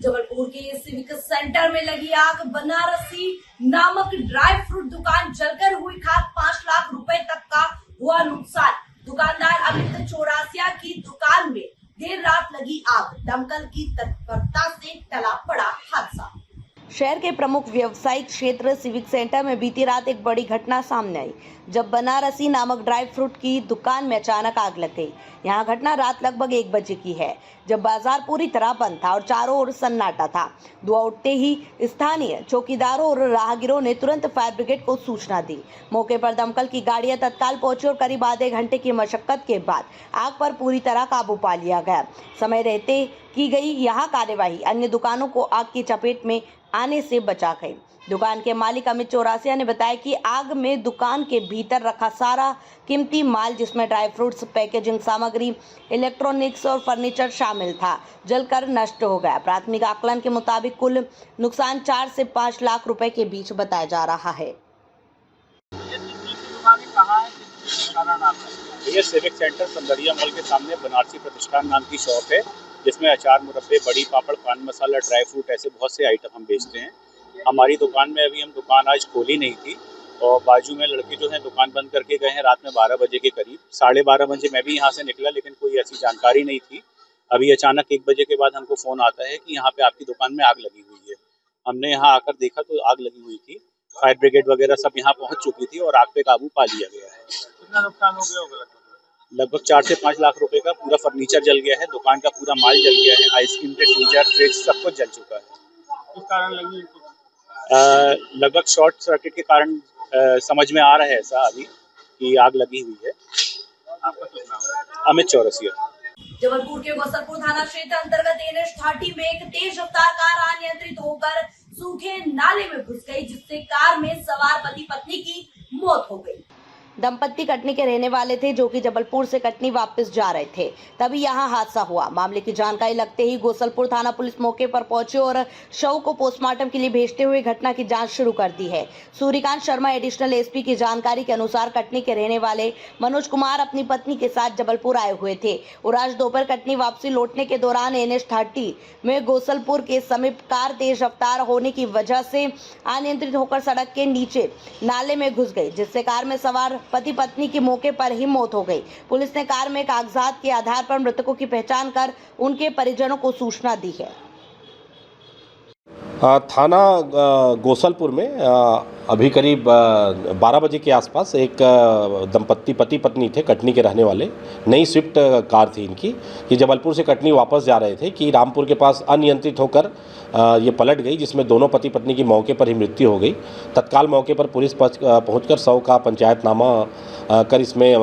जबलपुर के civic centre में लगी आग। बनारसी नामक ड्राई फ्रूट दुकान जलकर हुई खाक। 5 लाख रुपए तक का हुआ नुकसान। दुकानदार अमित चौरासिया की दुकान में देर रात लगी आग। दमकल की तत्परता से टला पड़ा हादसा। शहर के प्रमुख व्यावसायिक क्षेत्र सिविक सेंटर में बीती रात एक बड़ी घटना सामने आई, जब बनारसी नामक ड्राई फ्रूट की दुकान में अचानक आग लग गई। यहां घटना रात लगभग 1 बजे की है, जब बाजार पूरी तरह बंद था और चारों ओर सन्नाटा था। धुआं उठते ही स्थानीय चौकीदारों और राहगीरों ने तुरंत फायर ब्रिगेड को सूचना दी। मौके पर दमकल की गाड़ियां तत्काल पहुंची और करीब आधे घंटे की मशक्कत के बाद आग पर पूरी तरह काबू पा लिया गया। समय रहते की गई यह कार्यवाही अन्य दुकानों को आग की चपेट में आने से बचा गई। दुकान के मालिक अमित चौरासिया ने बताया कि आग में दुकान के भीतर रखा सारा कीमती माल, जिसमें ड्राई फ्रूट्स, पैकेजिंग सामग्री, इलेक्ट्रॉनिक्स और फर्नीचर शामिल था, जलकर नष्ट हो गया। प्राथमिक आकलन के मुताबिक कुल नुकसान 4 से 5 लाख रुपए के बीच बताया जा रहा है। ये सिविक सेंटर संदड़िया मॉल के सामने बनारसी प्रतिष्ठान नाम की शॉप है, जिसमें अचार, मुरब्बे, बड़ी, पापड़, पान मसाला, ड्राई फ्रूट, ऐसे बहुत से आइटम हम बेचते हैं। हमारी दुकान में अभी हम दुकान आज खोली नहीं थी और बाजू में लड़के जो हैं दुकान बंद करके गए हैं रात में 12 बजे के करीब। 12:30 बजे मैं भी यहाँ से निकला, लेकिन कोई ऐसी जानकारी नहीं थी। अभी अचानक 1 बजे के बाद हमको फ़ोन आता है कि यहाँ पे आपकी दुकान में आग लगी हुई है। हमने यहाँ आकर देखा तो आग लगी हुई थी। फायर ब्रिगेड वगैरह सब यहाँ पहुँच चुकी थी और आग पे काबू पा लिया गया है। कितना नुकसान हो गया होगा? लगभग 4 से 5 लाख रुपए का पूरा फर्नीचर जल गया है, दुकान का पूरा माल जल गया है, आइसक्रीम के फ्रीजर, फ्रिज सब कुछ जल चुका है। किस कारण लगी? लगभग शॉर्ट सर्किट के कारण समझ में आ रहा है ऐसा अभी कि आग लगी हुई है। आपका क्या नाम है? अमित चौरसिया। जबलपुर के गोसलपुर थाना क्षेत्र अंतर्गत NH-30 में एक तेज रफ्तार कार अनियंत्रित होकर सूखे नाले में घुस गई, जिससे कार में सवार पति पत्नी की मौत हो गई। दंपत्ति कटनी के रहने वाले थे, जो कि जबलपुर से कटनी वापस जा रहे थे, तभी यहां हादसा हुआ। मामले की जानकारी लगते ही गोसलपुर थाना पुलिस मौके पर पहुंचे और शव को पोस्टमार्टम के लिए भेजते हुए घटना की जांच शुरू कर दी है। सूर्यकांत शर्मा एडिशनल एसपी की जानकारी के अनुसार कटनी के रहने वाले मनोज कुमार अपनी पत्नी के साथ जबलपुर आए हुए थे और आज दोपहर कटनी वापसी लौटने के दौरान NH-30 में गोसलपुर के समीप कार तेज रफ्तार होने की वजह से अनियंत्रित होकर सड़क के नीचे नाले में घुस गई, जिससे कार में सवार पति पत्नी की मौके पर ही मौत हो गई। पुलिस ने कार में कागजात के आधार पर मृतकों की पहचान कर उनके परिजनों को सूचना दी है। थाना गोसलपुर में अभी करीब 12 बजे के आसपास एक दंपत्ति पति पत्नी थे, कटनी के रहने वाले। नई स्विफ्ट कार थी इनकी। ये जबलपुर से कटनी वापस जा रहे थे कि रामपुर के पास अनियंत्रित होकर ये पलट गई, जिसमें दोनों पति पत्नी की मौके पर ही मृत्यु हो गई। तत्काल मौके पर पुलिस पहुंचकर शव का पंचायतनामा कर इसमें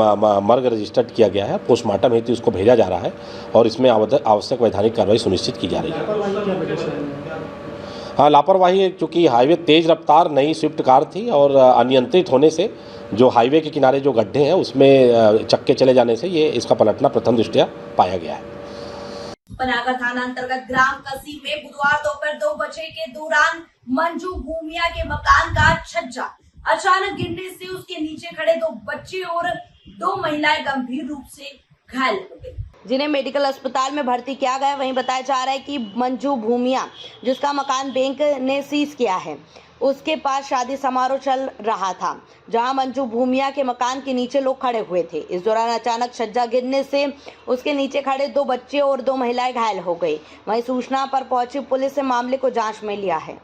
मर्ग रजिस्टर्ड किया गया है। पोस्टमार्टम हेतु उसको भेजा जा रहा है और इसमें आवश्यक वैधानिक कार्रवाई सुनिश्चित की जा रही है। हाँ, लापरवाही, चूँकि हाईवे तेज रफ्तार नई स्विफ्ट कार थी और अनियंत्रित होने से जो हाईवे के किनारे जो गड्ढे हैं उसमें चक्के चले जाने से ये इसका पलटना प्रथम दृष्टया पाया गया है। पनागर थाना अंतर्गत ग्राम कसी में बुधवार दोपहर 2 बजे के दौरान मंजू भूमिया के मकान का छज्जा अचानक गिरने से उसके नीचे खड़े 2 बच्चे और 2 महिलाएं गंभीर रूप से घायल हो गई, जिन्हें मेडिकल अस्पताल में भर्ती किया गया। वहीं बताया जा रहा है कि मंजू भूमिया, जिसका मकान बैंक ने सीज किया है, उसके पास शादी समारोह चल रहा था, जहां मंजू भूमिया के मकान के नीचे लोग खड़े हुए थे। इस दौरान अचानक छज्जा गिरने से उसके नीचे खड़े 2 बच्चे और 2 महिलाएं घायल हो गई। वहीं सूचना पर पहुंची पुलिस ने मामले को जांच में लिया है।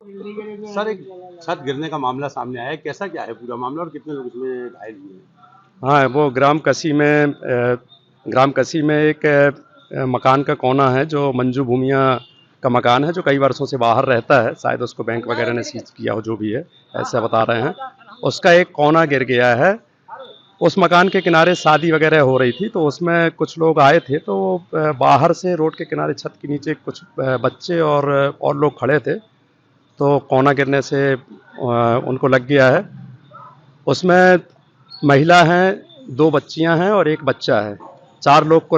सर, एक छत गिरने का मामला सामने आया है, कैसा क्या है पूरा मामला और कितने लोग इसमें घायल हुए हैं? हाँ, वो ग्राम कसी में एक मकान का कोना है जो मंजू भूमिया का मकान है, जो कई वर्षों से बाहर रहता है। शायद उसको बैंक वगैरह ने सीज किया हो, जो भी है, ऐसा बता रहे हैं। उसका एक कोना गिर गया है। उस मकान के किनारे शादी वगैरह हो रही थी, तो उसमें कुछ लोग आए थे, तो बाहर से रोड के किनारे छत के नीचे कुछ बच्चे और लोग खड़े थे, तो कोना गिरने से उनको लग गया है। उसमें महिला हैं, 2 बच्चियां हैं और 1 बच्चा है। 4 लोग को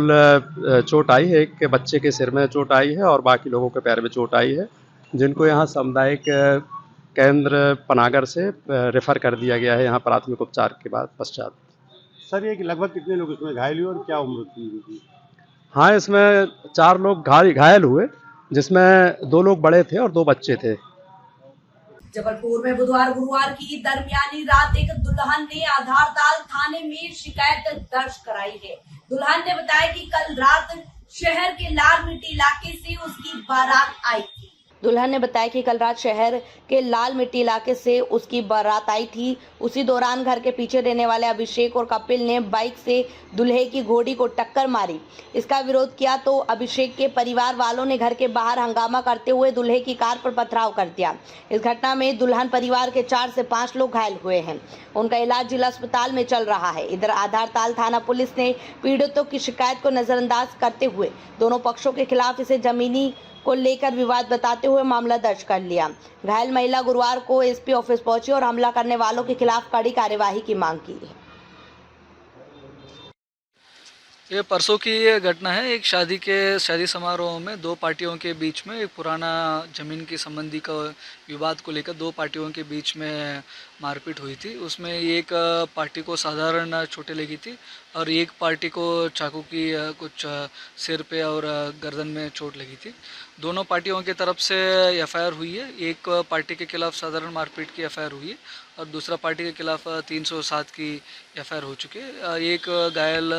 चोट आई है। एक बच्चे के सिर में चोट आई है और बाकी लोगों के पैर में चोट आई है, जिनको यहाँ सामुदायिक केंद्र पनागर से रेफर कर दिया गया है यहाँ प्राथमिक उपचार के बाद पश्चात। सर, ये लगभग कितने लोग इसमें घायल हुए और क्या उम्र थी? हाँ, इसमें 4 लोग घायल हुए, जिसमें 2 लोग बड़े थे और 2 बच्चे थे। जबलपुर में बुधवार गुरुवार की दरमियानी रात एक दुल्हन ने आधारताल थाने में शिकायत दर्ज कराई है। दुल्हन ने बताया कि कल रात शहर के लाल मिट्टी इलाके से उसकी बारात आई थी। दुल्हन ने बताया कि कल रात शहर के लाल मिट्टी इलाके से उसकी बारात आई थी। उसी दौरान घर के पीछे रहने वाले अभिषेक और कपिल ने बाइक से दूल्हे की घोड़ी को टक्कर मारी। इसका विरोध किया तो अभिषेक के परिवार वालों ने घर के बाहर हंगामा करते हुए दूल्हे की कार पर पथराव कर दिया। इस घटना में दुल्हन परिवार के 4 से 5 लोग घायल हुए हैं। उनका इलाज जिला अस्पताल में चल रहा है। इधर आधारताल थाना पुलिस ने पीड़ितों की शिकायत को नजरअंदाज करते हुए दोनों पक्षों के खिलाफ इसे जमीनी को लेकर विवाद बताते हुए मामला दर्ज कर लिया। घायल महिला गुरुवार को एसपी ऑफिस पहुंची और हमला करने वालों के खिलाफ कड़ी कार्यवाही की मांग की। ये परसों की ये घटना है। एक शादी समारोह में 2 पार्टियों के बीच में एक पुराना ज़मीन की संबंधी का विवाद को लेकर 2 पार्टियों के बीच में मारपीट हुई थी। उसमें एक पार्टी को साधारण चोटें लगी थी और एक पार्टी को चाकू की कुछ सिर पे और गर्दन में चोट लगी थी। दोनों पार्टियों की तरफ से एफआईआर हुई है। एक पार्टी के खिलाफ साधारण मारपीट की एफआईआर हुई है और दूसरा पार्टी के खिलाफ 307 की एफआईआर हो चुकी है। एक घायल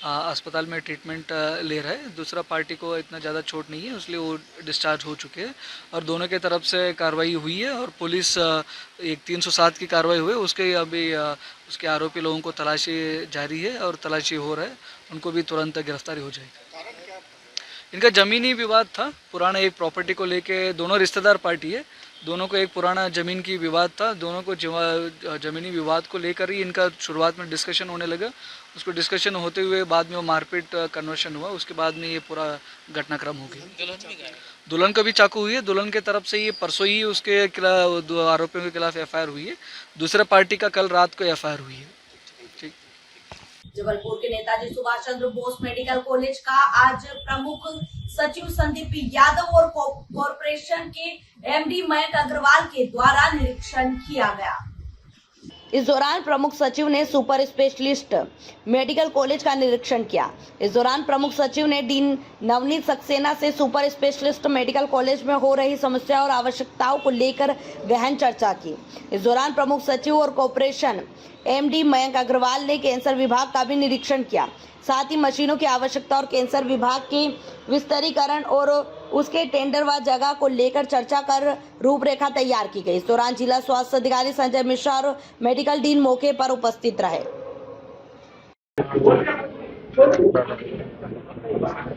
अस्पताल में ट्रीटमेंट ले रहा है। दूसरा पार्टी को इतना ज़्यादा चोट नहीं है, इसलिए वो डिस्चार्ज हो चुके हैं और दोनों के तरफ से कार्रवाई हुई है और पुलिस एक 307 की कार्रवाई हुई है। उसके अभी उसके आरोपी लोगों को तलाशी जारी है और तलाशी हो रहा है। उनको भी तुरंत गिरफ्तारी हो जाएगी। इनका ज़मीनी विवाद था, पुराना एक प्रॉपर्टी को लेके। दोनों रिश्तेदार पार्टी है, दोनों को एक पुराना ज़मीन की विवाद था। दोनों को ज़मीनी विवाद को लेकर ही इनका शुरुआत में डिस्कशन होने लगा। उसको डिस्कशन होते हुए बाद में वो मारपीट कन्वर्शन हुआ। उसके बाद में ये पूरा घटनाक्रम हो गया। दुल्हन का भी चाकू हुई है। दुल्हन के तरफ से ये परसों ही उसके आरोपियों के खिलाफ एफआईआर हुई है। दूसरे पार्टी का कल रात को एफआईआर हुई है। जबलपुर के नेताजी सुभाष चंद्र बोस मेडिकल कॉलेज का आज प्रमुख सचिव संदीप यादव और कॉरपोरेशन के एमडी मयंक अग्रवाल के द्वारा निरीक्षण किया गया। इस दौरान प्रमुख सचिव ने सुपर स्पेशलिस्ट मेडिकल कॉलेज का निरीक्षण किया। इस दौरान प्रमुख सचिव ने डीन नवनीत सक्सेना से सुपर स्पेशलिस्ट मेडिकल कॉलेज में हो रही समस्या और आवश्यकताओं को लेकर गहन चर्चा की। इस दौरान प्रमुख सचिव और कॉरपोरेशन एमडी मयंक अग्रवाल ने कैंसर विभाग का भी निरीक्षण किया। साथ ही मशीनों की आवश्यकता और कैंसर विभाग के विस्तारीकरण और उसके टेंडर व जगह को लेकर चर्चा कर रूपरेखा तैयार की गई। इस दौरान जिला स्वास्थ्य अधिकारी संजय मिश्रा और मेडिकल डीन मौके पर उपस्थित रहे।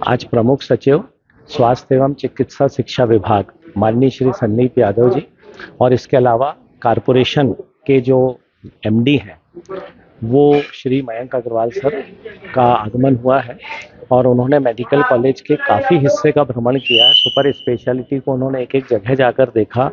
आज प्रमुख सचिव स्वास्थ्य एवं चिकित्सा शिक्षा विभाग माननीय श्री संदीप यादव जी और इसके अलावा कारपोरेशन के जो एमडी हैं वो श्री मयंक अग्रवाल सर का आगमन हुआ है और उन्होंने मेडिकल कॉलेज के काफ़ी हिस्से का भ्रमण किया है। सुपर स्पेशलिटी को उन्होंने एक एक जगह जाकर देखा,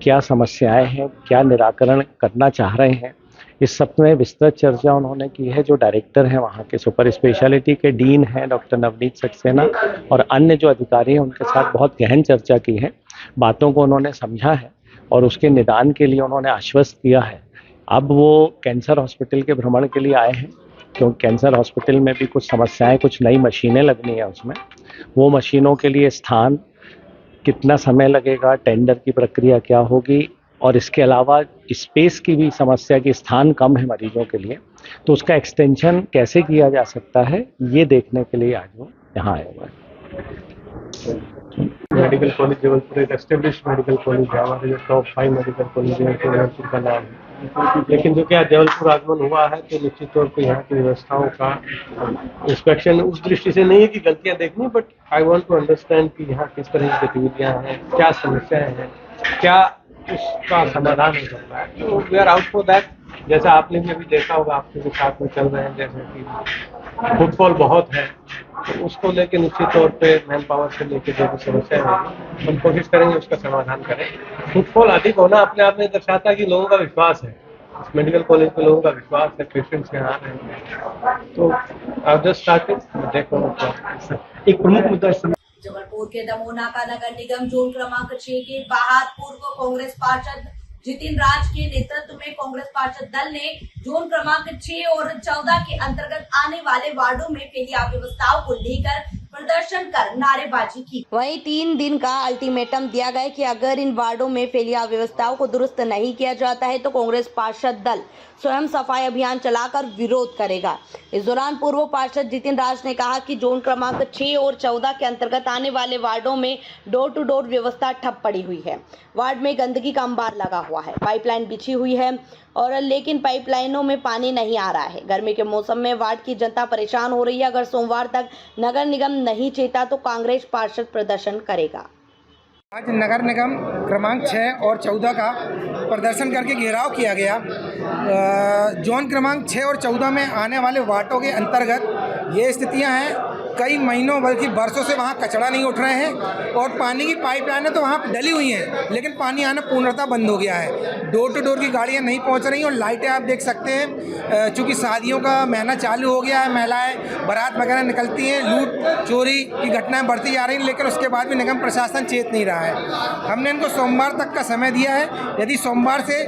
क्या समस्याएं हैं, क्या निराकरण करना चाह रहे हैं। इस सब में विस्तृत चर्चा उन्होंने की है। जो डायरेक्टर हैं वहाँ के सुपर स्पेशलिटी के डीन हैं डॉक्टर नवनीत सक्सेना और अन्य जो अधिकारी हैं उनके साथ बहुत गहन चर्चा की है। बातों को उन्होंने समझा है और उसके निदान के लिए उन्होंने आश्वस्त किया है। अब वो कैंसर हॉस्पिटल के भ्रमण के लिए आए हैं क्योंकि कैंसर हॉस्पिटल में भी कुछ समस्याएं, कुछ नई मशीनें लगनी है उसमें। वो मशीनों के लिए स्थान, कितना समय लगेगा, टेंडर की प्रक्रिया क्या होगी और इसके अलावा स्पेस की भी समस्या कि स्थान कम है मरीजों के लिए, तो उसका एक्सटेंशन कैसे किया जा सकता है ये देखने के लिए आज वो यहाँ आए हुए हैं। मेडिकल कॉलेज जबलपुर एक एस्टेब्लिश्ड मेडिकल कॉलेज है, हमारे जो टॉप 5 मेडिकल कॉलेज है जबलपुर का नाम है। लेकिन जो क्या जबलपुर आगमन हुआ है तो निश्चित तौर पर यहाँ की व्यवस्थाओं का इंस्पेक्शन उस दृष्टि से नहीं है कि गलतियाँ देखनी, but I want to understand कि यहाँ किस तरह की गतिविधियाँ हैं, क्या समस्याएं हैं, क्या उसका समाधान हो सकता है। तो we are out for that. जैसा आपने भी अभी देखा होगा, आपके भी साथ में चल रहे हैं, जैसे कि फुटफॉल बहुत है तो उसको लेकर निश्चित तौर पे मैन पावर से लेकर जो भी समस्या है हम कोशिश करेंगे उसका समाधान करें। फुटफॉल अधिक होना अपने आप में दर्शाता है कि लोगों का विश्वास है, इस मेडिकल कॉलेज में लोगों का विश्वास है, पेशेंट्स यहाँ आ रहे हैं। तो आप जस्ट स्टार्टेड, देखो एक प्रमुख मुद्दा जबलपुर के दमोनाका नगर निगम जोन क्रमांक 6 के बाहर पूर्व कांग्रेस पार्षद जितिन राज के नेतृत्व में कांग्रेस पार्षद दल ने जोन क्रमांक 6 और 14 के अंतर्गत आने वाले वार्डों में फैली अव्यवस्थाओं को लेकर प्रदर्शन कर नारेबाजी की। वहीं 3 दिन का अल्टीमेटम दिया गया कि अगर इन वार्डों में फैली अव्यवस्थाओं को दुरुस्त नहीं किया जाता है तो कांग्रेस पार्षद दल स्वयं सफाई अभियान चलाकर विरोध करेगा। इस दौरान पूर्व पार्षद जितिन राज ने कहा कि जोन क्रमांक 6 और 14 के अंतर्गत आने वाले वार्डों में डोर टू डोर व्यवस्था ठप पड़ी हुई है। वार्ड में गंदगी का अंबार लगा हुआ है, पाइपलाइन बिछी हुई है और लेकिन पाइपलाइनों में पानी नहीं आ रहा है। गर्मी के मौसम में वार्ड की जनता परेशान हो रही है। अगर सोमवार तक नगर निगम नहीं चेता तो कांग्रेस पार्षद प्रदर्शन करेगा। आज नगर निगम क्रमांक 6 और 14 का प्रदर्शन करके घेराव किया गया। जोन क्रमांक 6 और 14 में आने वाले वार्डों के अंतर्गत ये स्थितियां हैं, कई महीनों बल्कि बरसों से वहाँ कचरा नहीं उठ रहे हैं और पानी की पाइपलाइनें तो वहाँ डली हुई हैं लेकिन पानी आना पूर्णतः बंद हो गया है। डोर टू डोर की गाड़ियाँ नहीं पहुँच रही और लाइटें आप देख सकते हैं, चूँकि शादियों का महीना चालू हो गया है, महिलाएं बारात वगैरह निकलती हैं, लूट चोरी की घटनाएं बढ़ती जा रही हैं, लेकिन उसके बाद भी निगम प्रशासन चेत नहीं रहा है। हमने इनको सोमवार तक का समय दिया है। यदि सोमवार से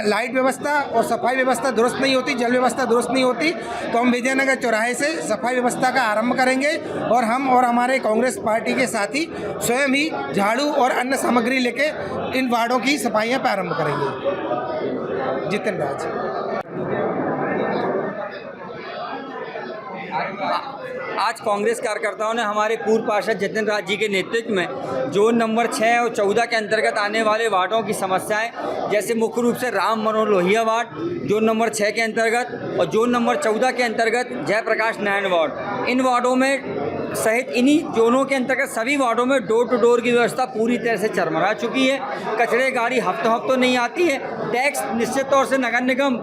लाइट व्यवस्था और सफाई व्यवस्था दुरुस्त नहीं होती, जल व्यवस्था दुरुस्त नहीं होती तो हम विजयनगर चौराहे से सफाई व्यवस्था का आरंभ करेंगे और हम और हमारे कांग्रेस पार्टी के साथी स्वयं ही झाड़ू और अन्य सामग्री लेके इन वार्डों की सफाइयां प्रारंभ करेंगे। जितिन राज। आज कांग्रेस कार्यकर्ताओं ने हमारे पूर्व पार्षद जितिन राज जी के नेतृत्व में जोन नंबर 6 और 14 के अंतर्गत आने वाले वार्डों की समस्याएं, जैसे मुख्य रूप से Ram Manohar Lohia ward zone number 6 के अंतर्गत और जोन नंबर 14 के अंतर्गत जयप्रकाश नारायण वार्ड, इन वार्डों में सहित इन्हीं जोनों के अंतर्गत सभी वार्डों में डोर टू डोर की व्यवस्था पूरी तरह से चरमरा चुकी है। कचरे गाड़ी हफ्तों नहीं आती है। टैक्स निश्चित तौर से नगर निगम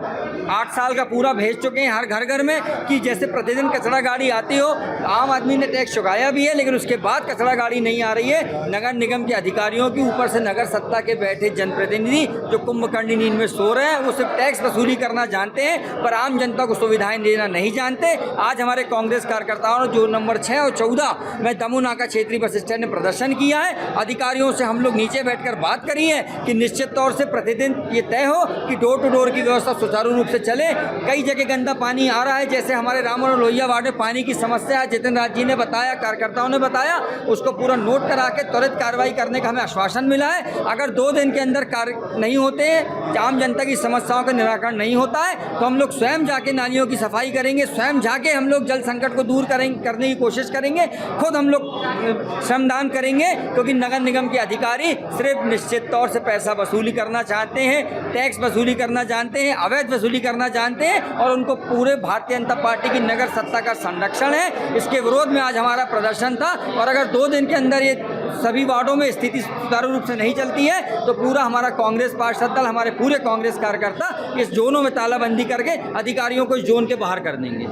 8 साल का पूरा भेज चुके हैं हर घर में कि जैसे प्रतिदिन कचरा गाड़ी आती हो। आम आदमी ने टैक्स चुकाया भी है लेकिन उसके बाद कचरा गाड़ी नहीं आ रही है। नगर निगम के अधिकारियों की ऊपर से नगर सत्ता के बैठे जनप्रतिनिधि जो कुंभकर्ण नींद में सो रहे हैं, वो सिर्फ टैक्स वसूली करना जानते हैं पर आम जनता को सुविधाएं देना नहीं जानते। आज हमारे कांग्रेस कार्यकर्ताओं ने जोन नंबर 6 और 14 में दमू नाका क्षेत्रीय बस स्टैंड में प्रदर्शन किया है। अधिकारियों से हम लोग नीचे बैठकर बात करी है कि निश्चित तौर से प्रतिदिन ये तय हो कि डोर टू डोर की व्यवस्था सुचारू रूप से चले। कई जगह गंदा पानी आ रहा है, जैसे हमारे राम मनोहर लोहिया वार्ड में पानी की समस्या है। जितिन राज जी ने बताया, कार्यकर्ताओं ने बताया, उसको पूरा नोट करा के त्वरित कार्रवाई करने का हमें आश्वासन मिला है। अगर 2 दिन के अंदर कार्य नहीं होते हैं, आम जनता की समस्याओं का निराकरण नहीं होता है तो हम लोग स्वयं जाके नालियों की सफाई करेंगे, स्वयं जाके हम लोग जल संकट को दूर करने की कोशिश करेंगे, खुद हम लोग श्रमदान करेंगे, क्योंकि नगर निगम के अधिकारी सिर्फ निश्चित तौर से पैसा वसूली करना चाहते हैं, टैक्स वसूली करना जानते हैं, अवैध वसूली करना जानते हैं और उनको पूरे भारतीय जनता पार्टी की नगर सत्ता का संरक्षण है। इसके विरोध में आज हमारा प्रदर्शन था और अगर 2 दिन के अंदर ये सभी वार्डों में स्थिति सुचारू रूप से नहीं चलती है तो पूरा हमारा कांग्रेस पार्षद दल, हमारे पूरे कांग्रेस कार्यकर्ता इस जोनों में तालाबंदी करके अधिकारियों को इस जोन के बाहर कर देंगे।